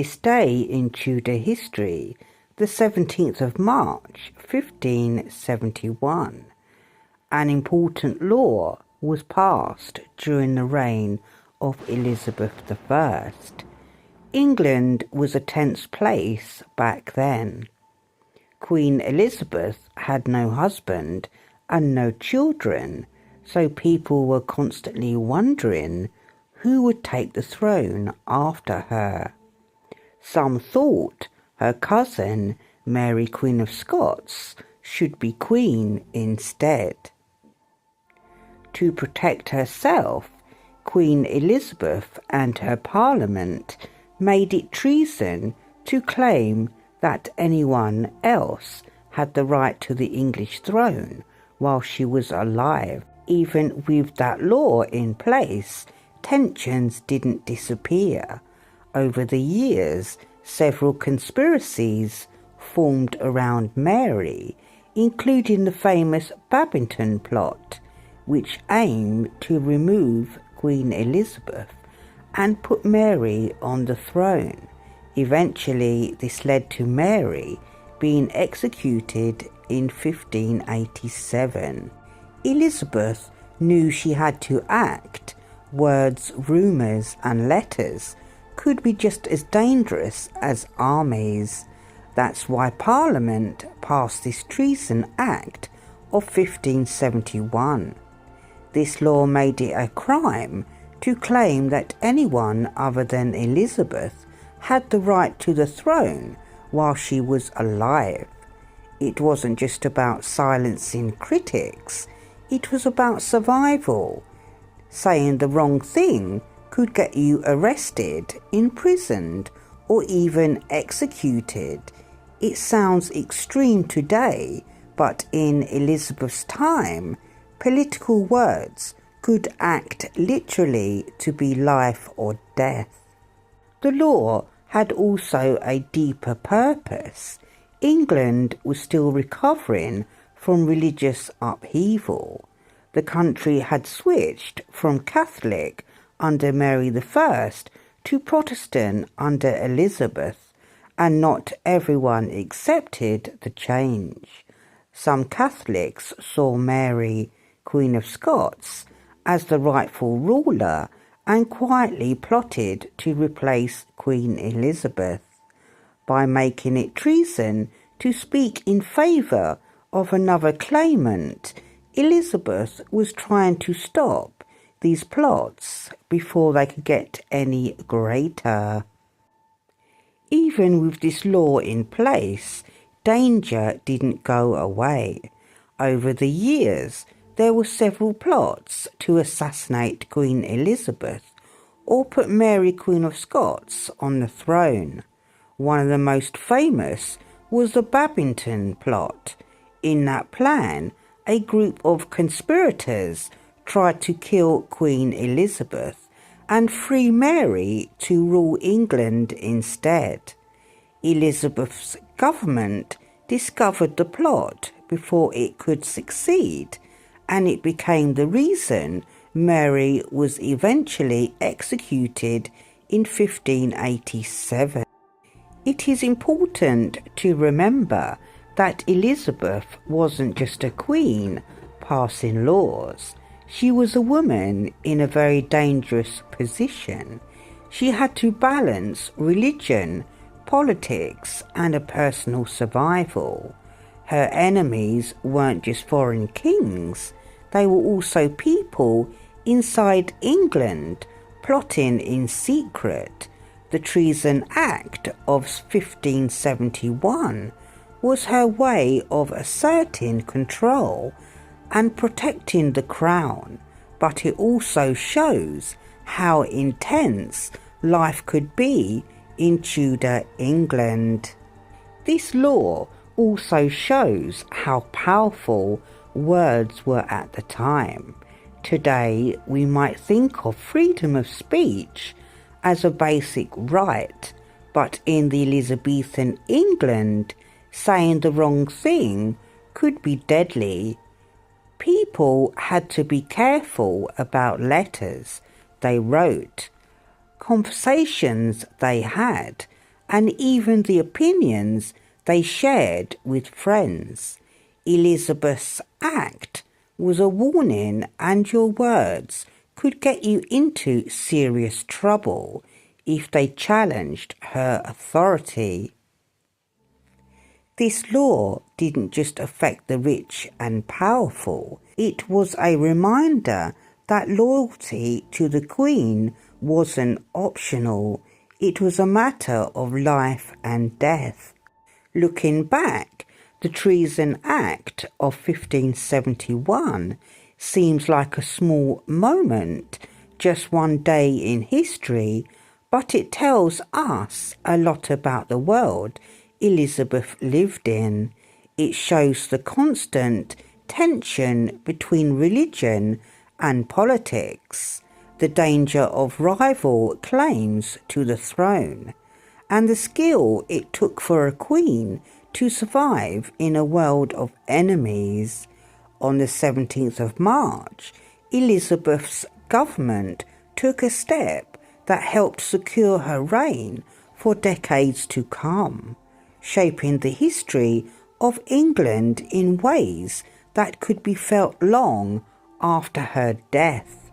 this day in Tudor history, the 17th of March, 1571, an important law was passed during the reign of Elizabeth I. England was a tense place back then. Queen Elizabeth had no husband and no children, so people were constantly wondering who would take the throne after her. Some thought her cousin, Mary Queen of Scots, should be queen instead. To protect herself, Queen Elizabeth and her parliament made it treason to claim that anyone else had the right to the English throne while she was alive. Even with that law in place, tensions didn't disappear. Over the years, several conspiracies formed around Mary, including the famous Babington plot, which aimed to remove Queen Elizabeth and put Mary on the throne. Eventually, this led to Mary being executed in 1587. Elizabeth knew she had to act. Words, rumours and letters could be just as dangerous as armies. That's why Parliament passed this Treason Act of 1571. This law made it a crime to claim that anyone other than Elizabeth had the right to the throne while she was alive. It wasn't just about silencing critics, it was about survival. Saying the wrong thing could get you arrested, imprisoned, or even executed. It sounds extreme today, but in Elizabeth's time, political words could act literally to be life or death. The law had also a deeper purpose. England was still recovering from religious upheaval. The country had switched from Catholic under Mary I to Protestant under Elizabeth, and not everyone accepted the change. Some Catholics saw Mary, Queen of Scots, as the rightful ruler and quietly plotted to replace Queen Elizabeth. By making it treason to speak in favour of another claimant, Elizabeth was trying to stop these plots before they could get any greater. Even with this law in place, danger didn't go away. Over the years, there were several plots to assassinate Queen Elizabeth or put Mary Queen of Scots on the throne. One of the most famous was the Babington plot. In that plan, a group of conspirators tried to kill Queen Elizabeth and free Mary to rule England instead. Elizabeth's government discovered the plot before it could succeed, and it became the reason Mary was eventually executed in 1587. It is important to remember that Elizabeth wasn't just a queen passing laws. She was a woman in a very dangerous position. She had to balance religion, politics, and a personal survival. Her enemies weren't just foreign kings, they were also people inside England plotting in secret. The Treason Act of 1571 was her way of asserting control and protecting the crown, but it also shows how intense life could be in Tudor England. This law also shows how powerful words were at the time. Today, we might think of freedom of speech as a basic right, but in the Elizabethan England, saying the wrong thing could be deadly. People had to be careful about letters they wrote, conversations they had, and even the opinions they shared with friends. Elizabeth's act was a warning, and your words could get you into serious trouble if they challenged her authority. This law didn't just affect the rich and powerful. It was a reminder that loyalty to the Queen wasn't optional. It was a matter of life and death. Looking back, the Treason Act of 1571 seems like a small moment, just one day in history, but it tells us a lot about the world Elizabeth lived in. It shows the constant tension between religion and politics, the danger of rival claims to the throne, and the skill it took for a queen to survive in a world of enemies. On the 17th of March, Elizabeth's government took a step that helped secure her reign for decades to come, shaping the history of England in ways that could be felt long after her death.